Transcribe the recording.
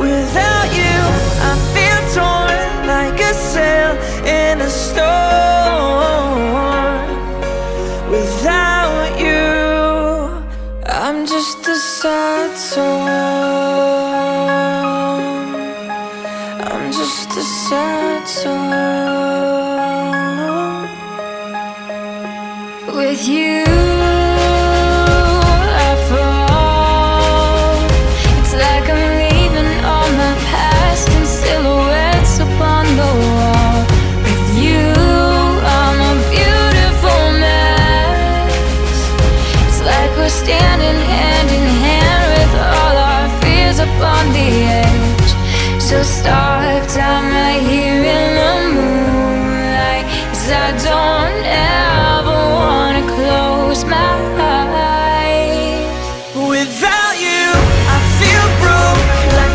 Without you, I feel torn like a sail in a storm. Without you, I'm just a sad song. I'm just a sad song. With you